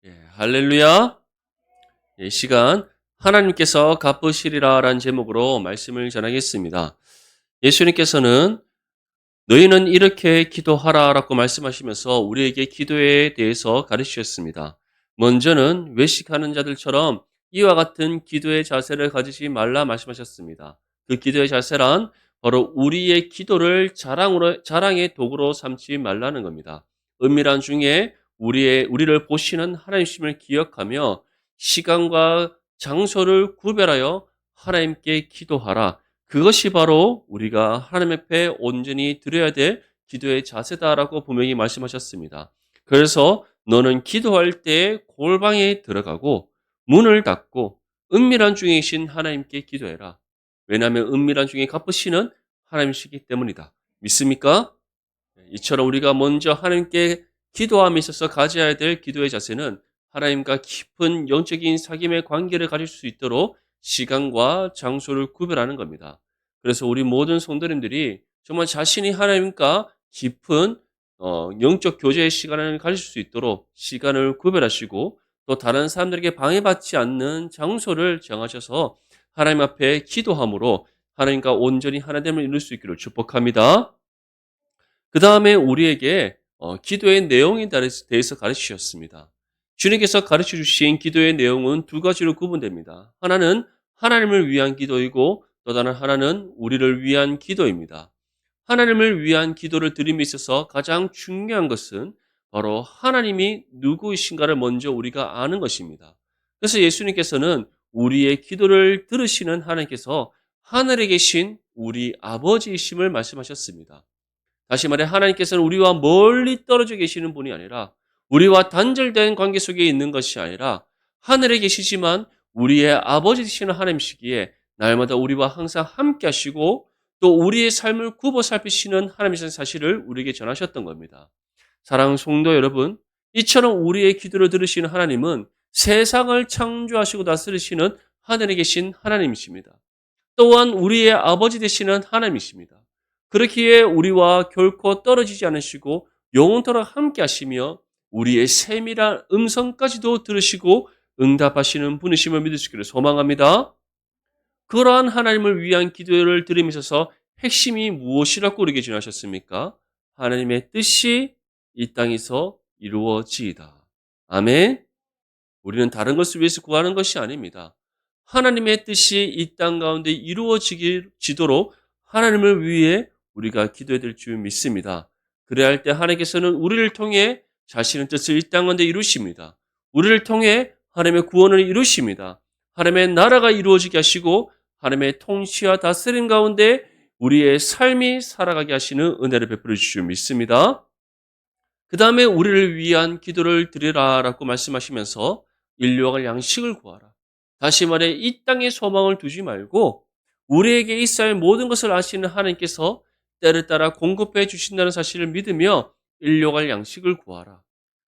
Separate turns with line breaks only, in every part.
할렐루야. 이 시간 하나님께서 갚으시리라라는 제목으로 말씀을 전하겠습니다. 예수님께서는 너희는 이렇게 기도하라라고 말씀하시면서 우리에게 기도에 대해서 가르치셨습니다. 먼저는 외식하는 자들처럼 이와 같은 기도의 자세를 가지지 말라 말씀하셨습니다. 그 기도의 자세란 바로 우리의 기도를 자랑의 도구로 삼지 말라는 겁니다. 은밀한 중에 우리를 보시는 하나님심을 기억하며 시간과 장소를 구별하여 하나님께 기도하라. 그것이 바로 우리가 하나님 앞에 온전히 드려야 될 기도의 자세다라고 분명히 말씀하셨습니다. 그래서 너는 기도할 때 골방에 들어가고 문을 닫고 은밀한 중에 계신 하나님께 기도해라. 왜냐하면 은밀한 중에 갚으시는 하나님이시기 때문이다. 믿습니까? 이처럼 우리가 먼저 하나님께 기도함에 있어서 가져야 될 기도의 자세는 하나님과 깊은 영적인 사귐의 관계를 가질 수 있도록 시간과 장소를 구별하는 겁니다. 그래서 우리 모든 성도님들이 정말 자신이 하나님과 깊은 영적 교제의 시간을 가질 수 있도록 시간을 구별하시고 또 다른 사람들에게 방해받지 않는 장소를 정하셔서 하나님 앞에 기도함으로 하나님과 온전히 하나됨을 이룰 수 있기를 축복합니다. 그 다음에 우리에게 기도의 내용에 대해서 가르치셨습니다. 주님께서 가르쳐 주신 기도의 내용은 두 가지로 구분됩니다. 하나는 하나님을 위한 기도이고 또 다른 하나는 우리를 위한 기도입니다. 하나님을 위한 기도를 드림에 있어서 가장 중요한 것은 바로 하나님이 누구이신가를 먼저 우리가 아는 것입니다. 그래서 예수님께서는 우리의 기도를 들으시는 하나님께서 하늘에 계신 우리 아버지이심을 말씀하셨습니다. 다시 말해 하나님께서는 우리와 멀리 떨어져 계시는 분이 아니라 우리와 단절된 관계 속에 있는 것이 아니라 하늘에 계시지만 우리의 아버지 되시는 하나님이시기에 날마다 우리와 항상 함께 하시고 또 우리의 삶을 굽어 살피시는 하나님이신 사실을 우리에게 전하셨던 겁니다. 사랑하는 성도 여러분, 이처럼 우리의 기도를 들으시는 하나님은 세상을 창조하시고 다스리시는 하늘에 계신 하나님이십니다. 또한 우리의 아버지 되시는 하나님이십니다. 그렇기에 우리와 결코 떨어지지 않으시고 영원토록 함께 하시며 우리의 세밀한 음성까지도 들으시고 응답하시는 분이심을 믿을 수 있기를 소망합니다. 그러한 하나님을 위한 기도를 드림에 있어서 핵심이 무엇이라고 우리에게 전하셨습니까? 하나님의 뜻이 이 땅에서 이루어지이다. 아멘. 우리는 다른 것을 위해서 구하는 것이 아닙니다. 하나님의 뜻이 이 땅 가운데 이루어지도록 하나님을 위해 우리가 기도해야 될 줄 믿습니다. 그래야 할 때 하나님께서는 우리를 통해 자신의 뜻을 이 땅 가운데 이루십니다. 우리를 통해 하나님의 구원을 이루십니다. 하나님의 나라가 이루어지게 하시고 하나님의 통치와 다스림 가운데 우리의 삶이 살아가게 하시는 은혜를 베풀어 주실 줄 믿습니다. 그 다음에 우리를 위한 기도를 드리라라고 말씀하시면서 인류와 양식을 구하라. 다시 말해 이 땅에 소망을 두지 말고 우리에게 있어야 할 모든 것을 아시는 하나님께서 때를 따라 공급해 주신다는 사실을 믿으며 인류와 양식을 구하라.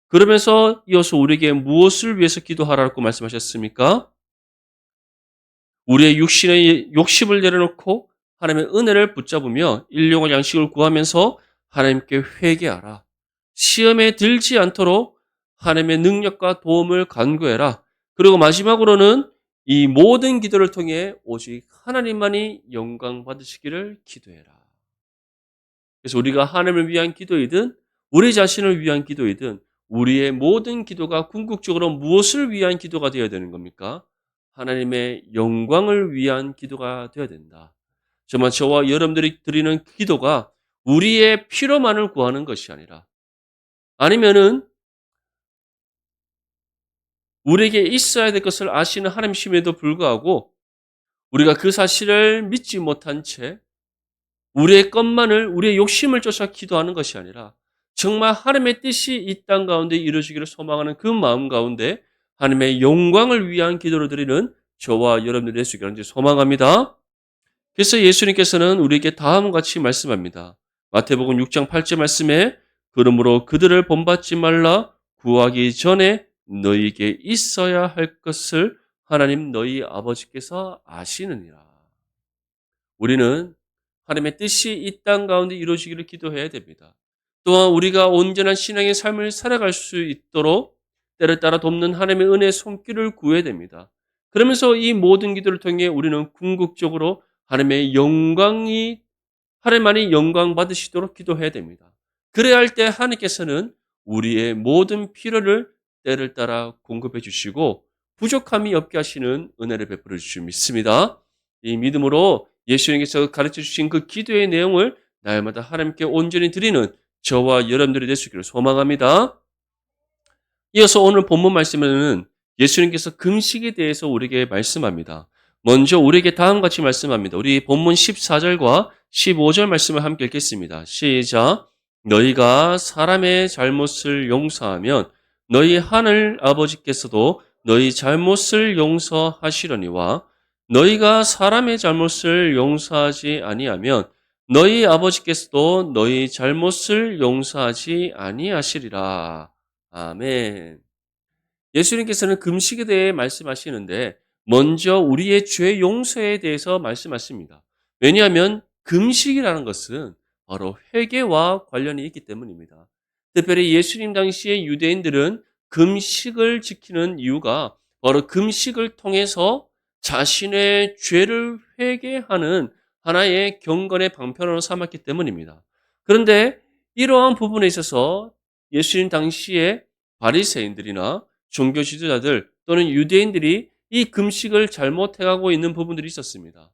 그러면서 이어서 우리에게 무엇을 위해서 기도하라고 말씀하셨습니까? 우리의 육신의 욕심을 내려놓고 하나님의 은혜를 붙잡으며 일용할 양식을 구하면서 하나님께 회개하라. 시험에 들지 않도록 하나님의 능력과 도움을 간구해라. 그리고 마지막으로는 이 모든 기도를 통해 오직 하나님만이 영광 받으시기를 기도해라. 그래서 우리가 하나님을 위한 기도이든 우리 자신을 위한 기도이든 우리의 모든 기도가 궁극적으로 무엇을 위한 기도가 되어야 되는 겁니까? 하나님의 영광을 위한 기도가 되어야 된다. 정말 저와 여러분들이 드리는 기도가 우리의 필요만을 구하는 것이 아니라 아니면은 우리에게 있어야 될 것을 아시는 하나님이심에도 불구하고 우리가 그 사실을 믿지 못한 채 우리의 것만을 우리의 욕심을 쫓아 기도하는 것이 아니라 정말 하나님의 뜻이 이 땅 가운데 이루어지기를 소망하는 그 마음 가운데 하나님의 영광을 위한 기도를 드리는 저와 여러분들이 될 수 있기를 소망합니다. 그래서 예수님께서는 우리에게 다음과 같이 말씀합니다. 마태복음 6장 8절 말씀에 그러므로 그들을 본받지 말라 구하기 전에 너희에게 있어야 할 것을 하나님 너희 아버지께서 아시느니라. 우리는 하나님의 뜻이 이 땅 가운데 이루어지기를 기도해야 됩니다. 또한 우리가 온전한 신앙의 삶을 살아갈 수 있도록 때를 따라 돕는 하나님의 은혜의 손길을 구해야 됩니다. 그러면서 이 모든 기도를 통해 우리는 궁극적으로 하나님의 영광이 하나님만이 영광 받으시도록 기도해야 됩니다. 그래야 할 때 하나님께서는 우리의 모든 필요를 때를 따라 공급해 주시고 부족함이 없게 하시는 은혜를 베풀어 주실 믿습니다. 이 믿음으로 예수님께서 가르쳐 주신 그 기도의 내용을 날마다 하나님께 온전히 드리는 저와 여러분들이 될 수 있기를 소망합니다. 이어서 오늘 본문 말씀에는 예수님께서 금식에 대해서 우리에게 말씀합니다. 먼저 우리에게 다음과 같이 말씀합니다. 우리 본문 14절과 15절 말씀을 함께 읽겠습니다. 시작. 너희가 사람의 잘못을 용서하면 너희 하늘 아버지께서도 너희 잘못을 용서하시려니와 너희가 사람의 잘못을 용서하지 아니하면 너희 아버지께서도 너희 잘못을 용서하지 아니하시리라. 아멘. 예수님께서는 금식에 대해 말씀하시는데 먼저 우리의 죄 용서에 대해서 말씀하십니다. 왜냐하면 금식이라는 것은 바로 회개와 관련이 있기 때문입니다. 특별히 예수님 당시의 유대인들은 금식을 지키는 이유가 바로 금식을 통해서 자신의 죄를 회개하는 하나의 경건의 방편으로 삼았기 때문입니다. 그런데 이러한 부분에 있어서 예수님 당시에 바리새인들이나 종교 지도자들 또는 유대인들이 이 금식을 잘못해가고 있는 부분들이 있었습니다.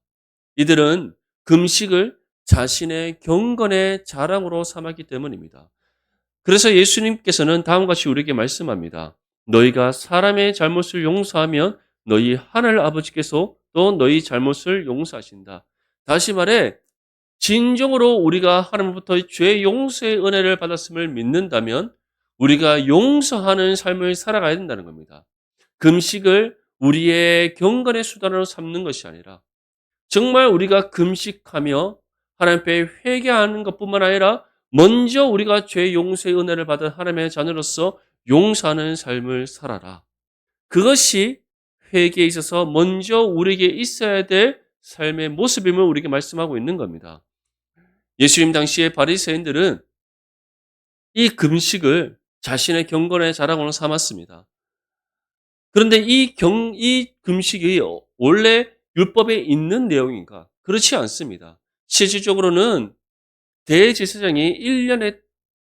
이들은 금식을 자신의 경건의 자랑으로 삼았기 때문입니다. 그래서 예수님께서는 다음과 같이 우리에게 말씀합니다. 너희가 사람의 잘못을 용서하면 너희 하늘 아버지께서 또 너희 잘못을 용서하신다. 다시 말해 진정으로 우리가 하나님부터 죄 용서의 은혜를 받았음을 믿는다면 우리가 용서하는 삶을 살아가야 된다는 겁니다. 금식을 우리의 경건의 수단으로 삼는 것이 아니라 정말 우리가 금식하며 하나님 앞에 회개하는 것뿐만 아니라 먼저 우리가 죄 용서의 은혜를 받은 하나님의 자녀로서 용서하는 삶을 살아라. 그것이 회개에 있어서 먼저 우리에게 있어야 될 삶의 모습임을 우리에게 말씀하고 있는 겁니다. 예수님 당시의 바리새인들은 이 금식을 자신의 경건의 자랑으로 삼았습니다. 그런데 이 금식이 원래 율법에 있는 내용인가? 그렇지 않습니다. 실질적으로는 대제사장이 1년에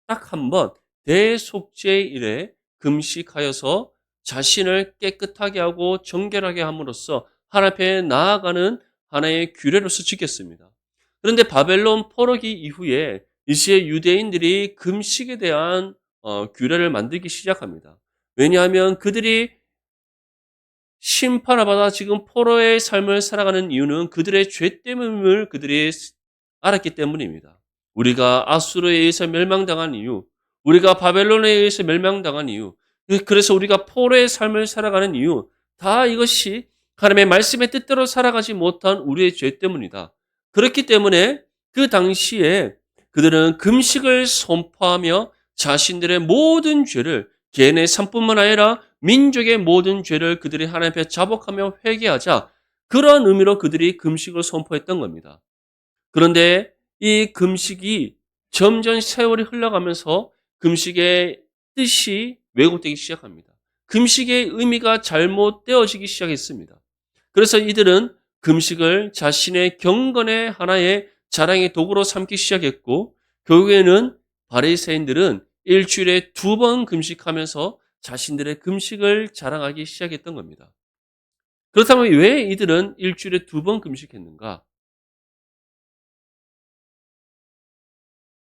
딱 한 번 대속죄일에 금식하여서 자신을 깨끗하게 하고 정결하게 함으로써 하나님 앞에 나아가는 하나의 규례로서 지켰습니다. 그런데 바벨론 포로기 이후에 이제 유대인들이 금식에 대한 규례를 만들기 시작합니다. 왜냐하면 그들이 심판을 받아 지금 포로의 삶을 살아가는 이유는 그들의 죄 때문을 그들이 알았기 때문입니다. 우리가 아수르에 의해서 멸망당한 이유, 우리가 바벨론에 의해서 멸망당한 이유, 그래서 우리가 포로의 삶을 살아가는 이유, 다 이것이 하나님의 말씀의 뜻대로 살아가지 못한 우리의 죄 때문이다. 그렇기 때문에 그 당시에 그들은 금식을 선포하며 자신들의 모든 죄를 개인의 삶뿐만 아니라 민족의 모든 죄를 그들이 하나님 앞에 자복하며 회개하자 그러한 의미로 그들이 금식을 선포했던 겁니다. 그런데 이 금식이 점점 세월이 흘러가면서 금식의 뜻이 왜곡되기 시작합니다. 금식의 의미가 잘못되어지기 시작했습니다. 그래서 이들은 금식을 자신의 경건의 하나의 자랑의 도구로 삼기 시작했고 결국에는 바리새인들은 일주일에 2번 금식하면서 자신들의 금식을 자랑하기 시작했던 겁니다. 그렇다면 왜 이들은 일주일에 2번 금식했는가?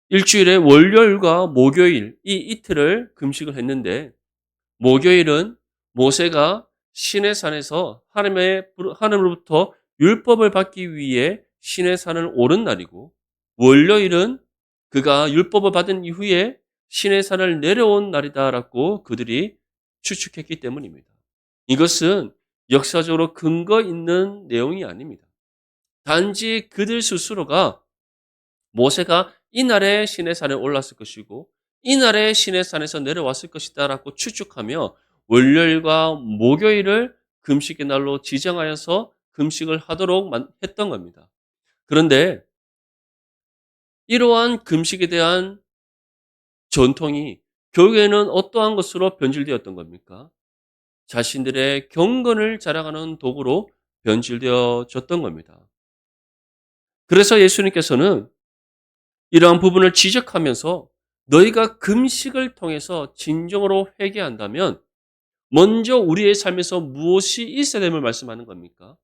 일주일에 월요일과 목요일 이 이틀을 금식을 했는데 목요일은 모세가 시내 산에서 하나님으로부터 율법을 받기 위해 시내 산을 오른 날이고 월요일은 그가 율법을 받은 이후에 시내 산을 내려온 날이다라고 그들이 추측했기 때문입니다. 이것은 역사적으로 근거 있는 내용이 아닙니다. 단지 그들 스스로가 모세가 이날에 시내산에 올랐을 것이고 이날에 시내산에서 내려왔을 것이다라고 추측하며 월요일과 목요일을 금식의 날로 지정하여서 금식을 하도록 했던 겁니다. 그런데 이러한 금식에 대한 전통이 교회는 어떠한 것으로 변질되었던 겁니까? 자신들의 경건을 자랑하는 도구로 변질되어졌던 겁니다. 그래서 예수님께서는 이러한 부분을 지적하면서 너희가 금식을 통해서 진정으로 회개한다면 먼저 우리의 삶에서 무엇이 있어야 됨을 말씀하는 겁니까?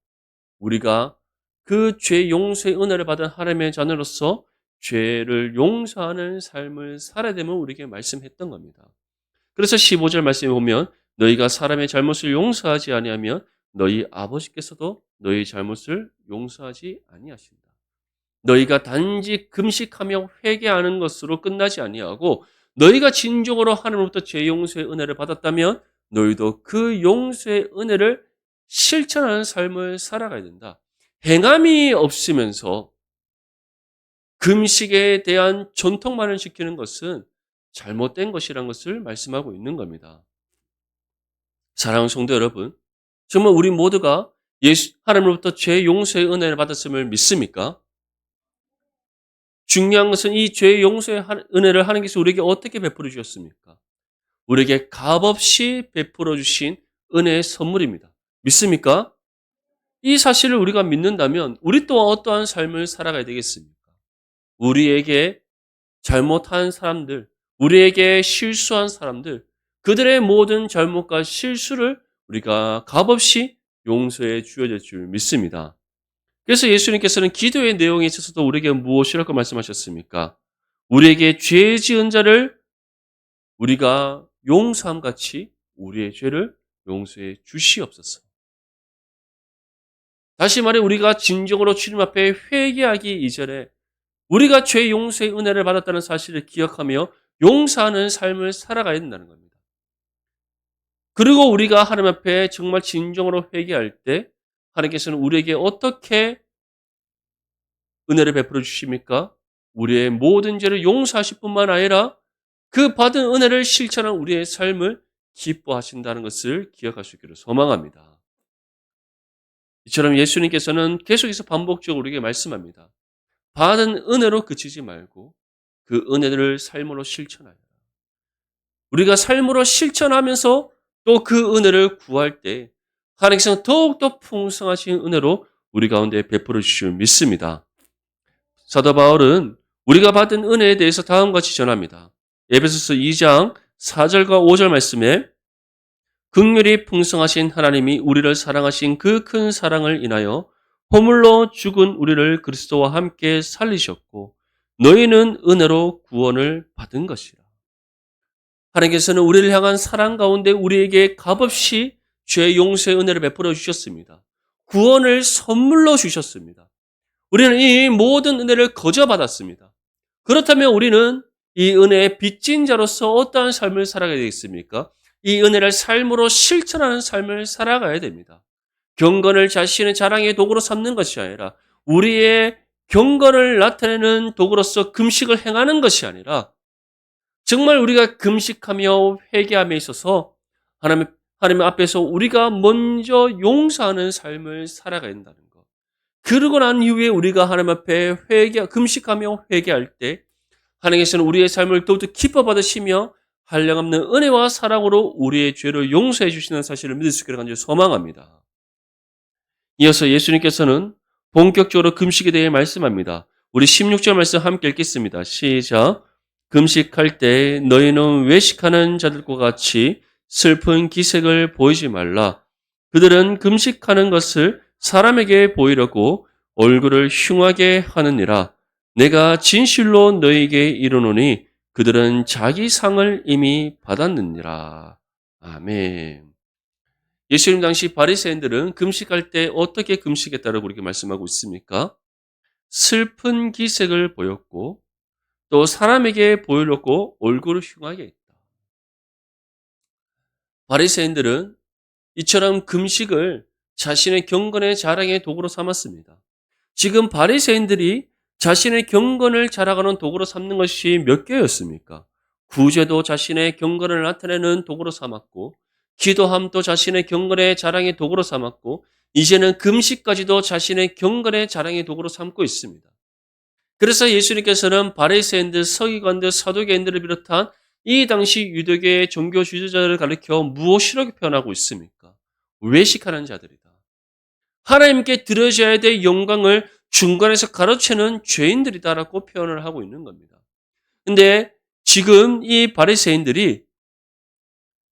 우리가 그 죄 용서의 은혜를 받은 하나님의 자녀로서 죄를 용서하는 삶을 살아야 됨을 우리에게 말씀했던 겁니다. 그래서 15절 말씀에 보면 너희가 사람의 잘못을 용서하지 아니하면 너희 아버지께서도 너희 잘못을 용서하지 아니하신다. 너희가 단지 금식하며 회개하는 것으로 끝나지 아니하고 너희가 진정으로 하나님으로부터 죄 용서의 은혜를 받았다면 너희도 그 용서의 은혜를 실천하는 삶을 살아가야 된다. 행함이 없으면서 금식에 대한 전통만을 지키는 것은 잘못된 것이라는 것을 말씀하고 있는 겁니다. 사랑하는 성도 여러분, 정말 우리 모두가 하나님으로부터 죄 용서의 은혜를 받았음을 믿습니까? 중요한 것은 이 죄 용서의 은혜를 하나님께서 우리에게 어떻게 베풀어 주셨습니까? 우리에게 값없이 베풀어 주신 은혜의 선물입니다. 믿습니까? 이 사실을 우리가 믿는다면 우리 또한 어떠한 삶을 살아가야 되겠습니까? 우리에게 잘못한 사람들, 우리에게 실수한 사람들, 그들의 모든 잘못과 실수를 우리가 값없이 용서해 주어질 줄 믿습니다. 그래서 예수님께서는 기도의 내용에 있어서도 우리에게 무엇이라고 말씀하셨습니까? 우리에게 죄 지은 자를 우리가 용서함 같이 우리의 죄를 용서해 주시옵소서. 다시 말해 우리가 진정으로 주님 앞에 회개하기 이전에 우리가 죄 용서의 은혜를 받았다는 사실을 기억하며 용서하는 삶을 살아가야 된다는 겁니다. 그리고 우리가 하나님 앞에 정말 진정으로 회개할 때 하나님께서는 우리에게 어떻게 은혜를 베풀어 주십니까? 우리의 모든 죄를 용서하실 뿐만 아니라 그 받은 은혜를 실천한 우리의 삶을 기뻐하신다는 것을 기억할 수 있기를 소망합니다. 이처럼 예수님께서는 계속해서 반복적으로 우리에게 말씀합니다. 받은 은혜로 그치지 말고 그 은혜를 삶으로 실천하라. 우리가 삶으로 실천하면서 또 그 은혜를 구할 때 하나님께서는 더욱더 풍성하신 은혜로 우리 가운데 베풀어 주실 줄 믿습니다. 사도 바울은 우리가 받은 은혜에 대해서 다음과 같이 전합니다. 에베소서 2장 4절과 5절 말씀에 긍휼이 풍성하신 하나님이 우리를 사랑하신 그 큰 사랑을 인하여 허물로 죽은 우리를 그리스도와 함께 살리셨고 너희는 은혜로 구원을 받은 것이라. 하나님께서는 우리를 향한 사랑 가운데 우리에게 값없이 죄 용서의 은혜를 베풀어 주셨습니다. 구원을 선물로 주셨습니다. 우리는 이 모든 은혜를 거저 받았습니다. 그렇다면 우리는 이 은혜의 빚진 자로서 어떠한 삶을 살아가야 되겠습니까? 이 은혜를 삶으로 실천하는 삶을 살아가야 됩니다. 경건을 자신의 자랑의 도구로 삼는 것이 아니라 우리의 경건을 나타내는 도구로서 금식을 행하는 것이 아니라 정말 우리가 금식하며 회개함에 있어서 하나님 앞에서 우리가 먼저 용서하는 삶을 살아가야 된다는 것. 그러고 난 이후에 우리가 하나님 앞에 금식하며 회개할 때 하나님께서는 우리의 삶을 더욱더 기뻐 받으시며 한량없는 은혜와 사랑으로 우리의 죄를 용서해 주시는 사실을 믿을 수 있기를 간절히 소망합니다. 이어서 예수님께서는 본격적으로 금식에 대해 말씀합니다. 우리 16절 말씀 함께 읽겠습니다. 시작. 금식할 때 너희는 외식하는 자들과 같이 슬픈 기색을 보이지 말라. 그들은 금식하는 것을 사람에게 보이려고 얼굴을 흉하게 하느니라. 내가 진실로 너희에게 이르노니 그들은 자기 상을 이미 받았느니라. 아멘. 예수님 당시 바리새인들은 금식할 때 어떻게 금식했다고 우리에게 말씀하고 있습니까? 슬픈 기색을 보였고 또 사람에게 보이려고 얼굴을 흉하게 했다. 바리새인들은 이처럼 금식을 자신의 경건의 자랑의 도구로 삼았습니다. 지금 바리새인들이 자신의 경건을 자랑하는 도구로 삼는 것이 몇 개였습니까? 구제도 자신의 경건을 나타내는 도구로 삼았고 기도함도 자신의 경건의 자랑의 도구로 삼았고 이제는 금식까지도 자신의 경건의 자랑의 도구로 삼고 있습니다. 그래서 예수님께서는 바리새인들, 서기관들, 사두개인들을 비롯한 이 당시 유대교의 종교 지도자들을 가리켜 무엇이라고 표현하고 있습니까? 외식하는 자들이다. 하나님께 드려져야 될 영광을 중간에서 가로채는 죄인들이다라고 표현을 하고 있는 겁니다. 근데 지금 이 바리새인들이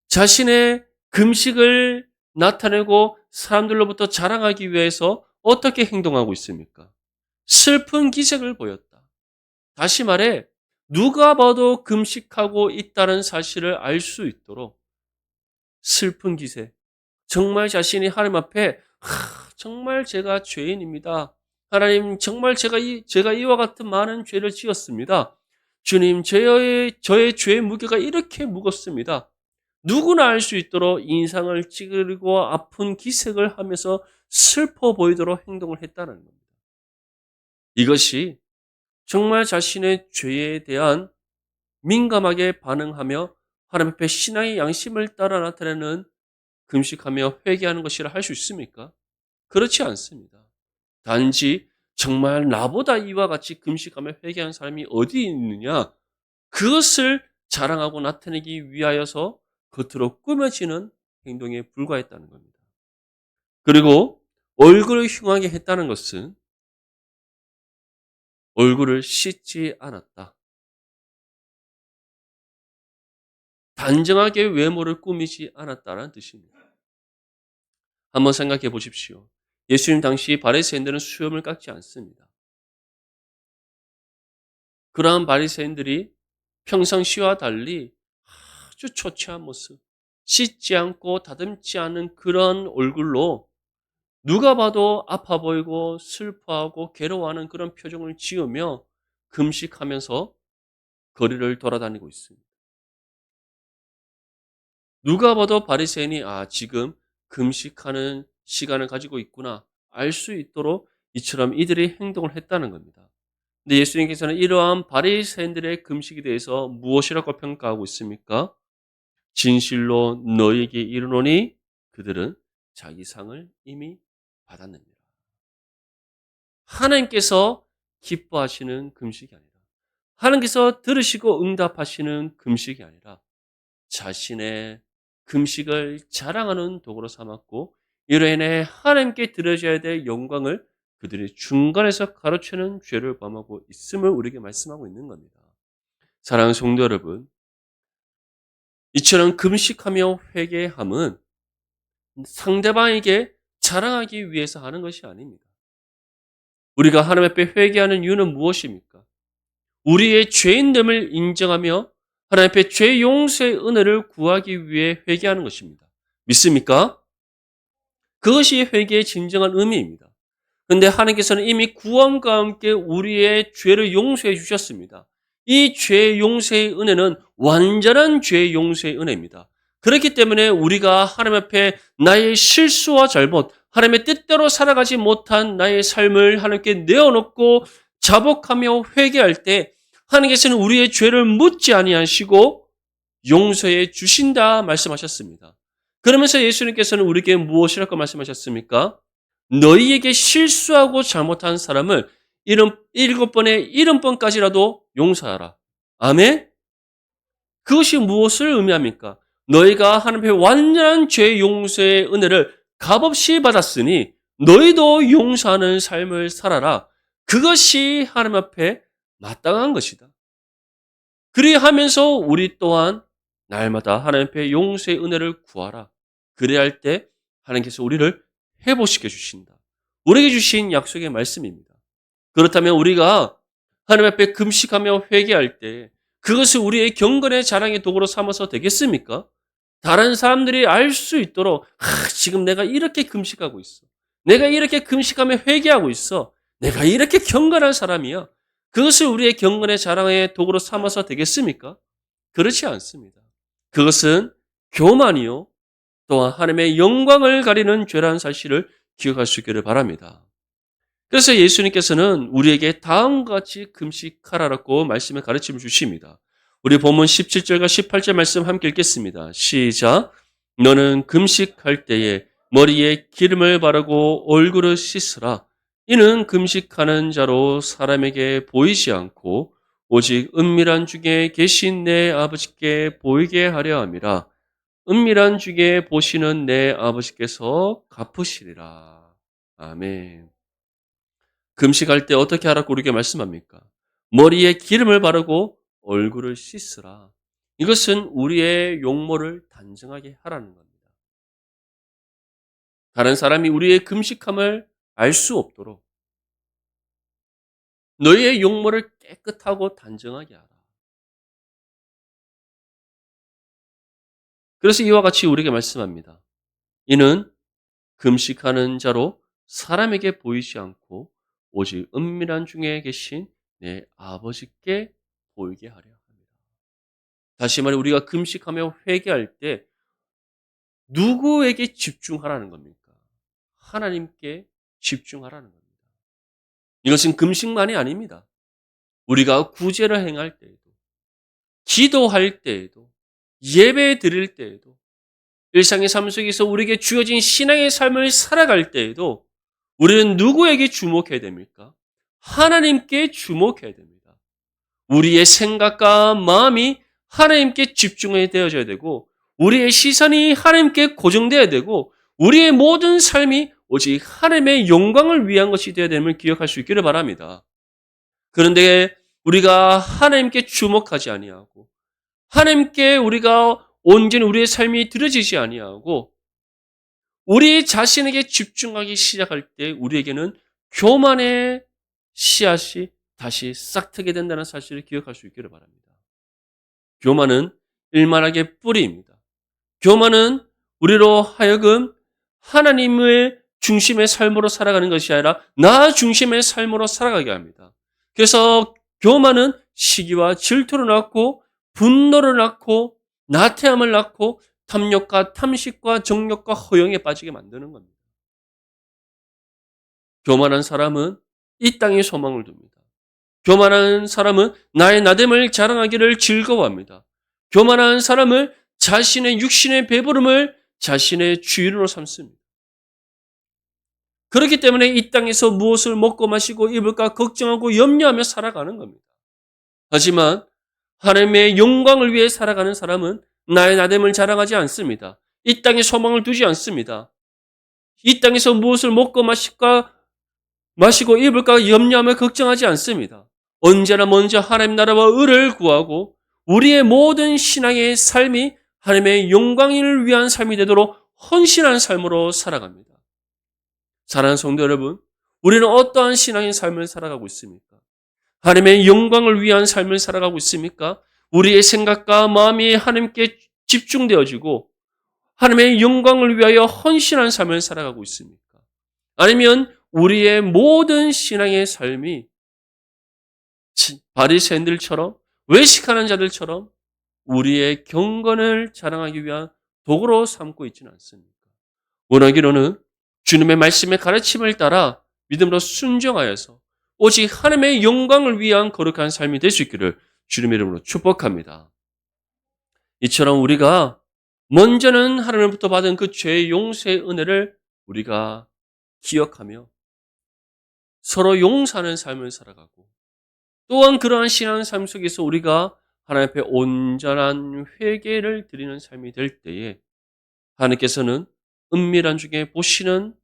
자신의 금식을 나타내고 사람들로부터 자랑하기 위해서 어떻게 행동하고 있습니까? 슬픈 기색을 보였다. 다시 말해 누가 봐도 금식하고 있다는 사실을 알 수 있도록 슬픈 기색. 정말 자신이 하나님 앞에 정말 제가 죄인입니다. 하나님 정말 제가 이와 같은 많은 죄를 지었습니다. 주님 저의 죄의 무게가 이렇게 무겁습니다. 누구나 알 수 있도록 인상을 찌그리고 아픈 기색을 하면서 슬퍼 보이도록 행동을 했다는 겁니다. 이것이 정말 자신의 죄에 대한 민감하게 반응하며 하나님 앞에 신앙의 양심을 따라 나타내는 금식하며 회개하는 것이라 할 수 있습니까? 그렇지 않습니다. 단지 정말 나보다 이와 같이 금식하며 회개하는 사람이 어디 있느냐? 그것을 자랑하고 나타내기 위하여서 겉으로 꾸며지는 행동에 불과했다는 겁니다. 그리고 얼굴을 흉하게 했다는 것은 얼굴을 씻지 않았다. 단정하게 외모를 꾸미지 않았다는 뜻입니다. 한번 생각해 보십시오. 예수님 당시 바리새인들은 수염을 깎지 않습니다. 그러한 바리새인들이 평상시와 달리 아주 초췌한 모습, 씻지 않고 다듬지 않은 그런 얼굴로 누가 봐도 아파 보이고 슬퍼하고 괴로워하는 그런 표정을 지으며 금식하면서 거리를 돌아다니고 있습니다. 누가 봐도 바리새인이 지금 금식하는 시간을 가지고 있구나 알 수 있도록 이처럼 이들이 행동을 했다는 겁니다. 근데 예수님께서는 이러한 바리새인들의 금식에 대해서 무엇이라고 평가하고 있습니까? 진실로 너희에게 이르노니 그들은 자기 상을 이미 받았느니라. 하나님께서 기뻐하시는 금식이 아니라 하나님께서 들으시고 응답하시는 금식이 아니라 자신의 금식을 자랑하는 도구로 삼았고 이로 인해 하나님께 드려져야 될 영광을 그들이 중간에서 가로채는 죄를 범하고 있음을 우리에게 말씀하고 있는 겁니다. 사랑하는 성도 여러분, 이처럼 금식하며 회개함은 상대방에게 자랑하기 위해서 하는 것이 아닙니다. 우리가 하나님 앞에 회개하는 이유는 무엇입니까? 우리의 죄인됨을 인정하며 하나님 앞에 죄 용서의 은혜를 구하기 위해 회개하는 것입니다. 믿습니까? 그것이 회개의 진정한 의미입니다. 그런데 하나님께서는 이미 구원과 함께 우리의 죄를 용서해 주셨습니다. 이 죄 용서의 은혜는 완전한 죄 용서의 은혜입니다. 그렇기 때문에 우리가 하나님 앞에 나의 실수와 잘못, 하나님의 뜻대로 살아가지 못한 나의 삶을 하나님께 내어놓고 자복하며 회개할 때 하나님께서는 우리의 죄를 묻지 아니하시고 용서해 주신다 말씀하셨습니다. 그러면서 예수님께서는 우리에게 무엇이라고 말씀하셨습니까? 너희에게 실수하고 잘못한 사람을 7번에 70번까지라도 용서하라. 아멘? 그것이 무엇을 의미합니까? 너희가 하나님의 완전한 죄 용서의 은혜를 값없이 받았으니 너희도 용서하는 삶을 살아라. 그것이 하나님 앞에 마땅한 것이다. 그리하면서 우리 또한 날마다 하나님 앞에 용서의 은혜를 구하라. 그래야 할 때 하나님께서 우리를 회복시켜 주신다. 우리에게 주신 약속의 말씀입니다. 그렇다면 우리가 하나님 앞에 금식하며 회개할 때 그것을 우리의 경건의 자랑의 도구로 삼아서 되겠습니까? 다른 사람들이 알 수 있도록 지금 내가 이렇게 금식하고 있어. 내가 이렇게 금식하며 회개하고 있어. 내가 이렇게 경건한 사람이야. 그것을 우리의 경건의 자랑의 도구로 삼아서 되겠습니까? 그렇지 않습니다. 그것은 교만이요. 또한 하나님의 영광을 가리는 죄라는 사실을 기억할 수 있기를 바랍니다. 그래서 예수님께서는 우리에게 다음과 같이 금식하라고 말씀의 가르침을 주십니다. 우리 본문 17절과 18절 말씀 함께 읽겠습니다. 시작. 너는 금식할 때에 머리에 기름을 바르고 얼굴을 씻으라. 이는 금식하는 자로 사람에게 보이지 않고 오직 은밀한 중에 계신 내 아버지께 보이게 하려 함이라. 은밀한 중에 보시는 내 아버지께서 갚으시리라. 아멘. 금식할 때 어떻게 하라고 우리에게 말씀합니까? 머리에 기름을 바르고 얼굴을 씻으라. 이것은 우리의 용모를 단정하게 하라는 겁니다. 다른 사람이 우리의 금식함을 알 수 없도록 너희의 용모를 깨끗하고 단정하게 하라. 그래서 이와 같이 우리에게 말씀합니다. 이는 금식하는 자로 사람에게 보이지 않고 오직 은밀한 중에 계신 내 아버지께 보이게 하려 합니다. 다시 말해 우리가 금식하며 회개할 때 누구에게 집중하라는 겁니까? 하나님께 집중하라는 겁니다. 이것은 금식만이 아닙니다. 우리가 구제를 행할 때에도, 기도할 때에도, 예배 드릴 때에도, 일상의 삶 속에서 우리에게 주어진 신앙의 삶을 살아갈 때에도 우리는 누구에게 주목해야 됩니까? 하나님께 주목해야 됩니다. 우리의 생각과 마음이 하나님께 집중이 되어져야 되고 우리의 시선이 하나님께 고정되어야 되고 우리의 모든 삶이 오직 하나님의 영광을 위한 것이 되어야 됨을 기억할 수 있기를 바랍니다. 그런데 우리가 하나님께 주목하지 아니하고 하나님께 우리가 온전히 우리의 삶이 들어지지 아니하고 우리 자신에게 집중하기 시작할 때 우리에게는 교만의 씨앗이 다시 싹트게 된다는 사실을 기억할 수 있기를 바랍니다. 교만은 일만하게 뿌리입니다. 교만은 우리로 하여금 하나님의 중심의 삶으로 살아가는 것이 아니라 나 중심의 삶으로 살아가게 합니다. 그래서 교만은 시기와 질투를 낳고 분노를 낳고 나태함을 낳고 탐욕과 탐식과 정욕과 허영에 빠지게 만드는 겁니다. 교만한 사람은 이 땅에 소망을 둡니다. 교만한 사람은 나의 나됨을 자랑하기를 즐거워합니다. 교만한 사람은 자신의 육신의 배부름을 자신의 주인으로 삼습니다. 그렇기 때문에 이 땅에서 무엇을 먹고 마시고 입을까 걱정하고 염려하며 살아가는 겁니다. 하지만 하나님의 영광을 위해 살아가는 사람은 나의 나됨을 자랑하지 않습니다. 이 땅에 소망을 두지 않습니다. 이 땅에서 무엇을 먹고 마시고 입을까 염려하며 걱정하지 않습니다. 언제나 먼저 하나님 나라와 의를 구하고 우리의 모든 신앙의 삶이 하나님의 영광을 위한 삶이 되도록 헌신한 삶으로 살아갑니다. 사랑하는 성도 여러분, 우리는 어떠한 신앙의 삶을 살아가고 있습니까? 하나님의 영광을 위한 삶을 살아가고 있습니까? 우리의 생각과 마음이 하나님께 집중되어지고 하나님의 영광을 위하여 헌신한 삶을 살아가고 있습니까? 아니면 우리의 모든 신앙의 삶이 바리새인들처럼 외식하는 자들처럼 우리의 경건을 자랑하기 위한 도구로 삼고 있지는 않습니까? 원하기로는 주님의 말씀의 가르침을 따라 믿음으로 순종하여서 오직 하나님의 영광을 위한 거룩한 삶이 될 수 있기를 주님의 이름으로 축복합니다. 이처럼 우리가 먼저는 하나님으로부터 받은 그 죄의 용서의 은혜를 우리가 기억하며 서로 용서하는 삶을 살아가고 또한 그러한 신앙 삶 속에서 우리가 하나님 앞에 온전한 회개를 드리는 삶이 될 때에 하나님께서는 은밀한 중에 보시는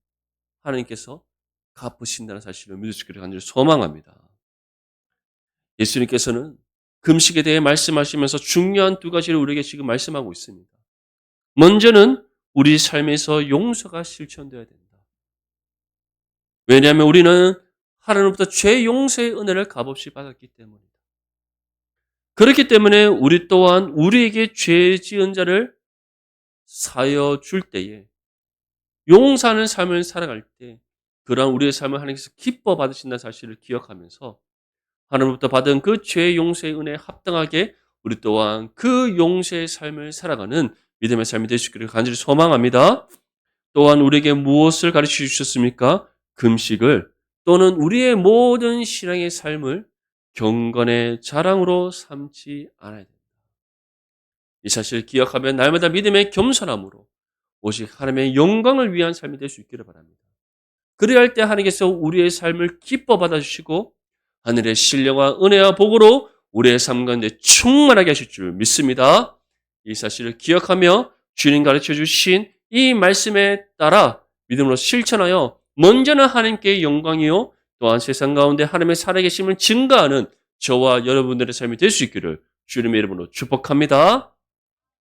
하나님께서 갚으신다는 사실을 믿을 수 있기를 간절히 소망합니다. 예수님께서는 금식에 대해 말씀하시면서 중요한 두 가지를 우리에게 지금 말씀하고 있습니다. 먼저는 우리 삶에서 용서가 실천되어야 된다. 왜냐하면 우리는 하나님으로부터 죄 용서의 은혜를 값없이 받았기 때문이다. 그렇기 때문에 우리 또한 우리에게 죄 지은 자를 사여 줄 때에 용서하는 삶을 살아갈 때 그러한 우리의 삶을 하나님께서 기뻐 받으신다는 사실을 기억하면서 하나님으로부터 받은 그 죄 용서의 은혜에 합당하게 우리 또한 그 용서의 삶을 살아가는 믿음의 삶이 될 수 있기를 간절히 소망합니다. 또한 우리에게 무엇을 가르쳐 주셨습니까? 금식을 또는 우리의 모든 신앙의 삶을 경건의 자랑으로 삼지 않아야 됩니다. 이 사실을 기억하며 날마다 믿음의 겸손함으로 오직 하나님의 영광을 위한 삶이 될 수 있기를 바랍니다. 그래야 할 때 하나님께서 우리의 삶을 기뻐 받아주시고 하늘의 신령과 은혜와 복으로 우리의 삶 가운데 충만하게 하실 줄 믿습니다. 이 사실을 기억하며 주님 가르쳐 주신 이 말씀에 따라 믿음으로 실천하여 먼저는 하나님께 영광이요 또한 세상 가운데 하나님의 살아계심을 증거하는 저와 여러분들의 삶이 될 수 있기를 주님의 이름으로 축복합니다.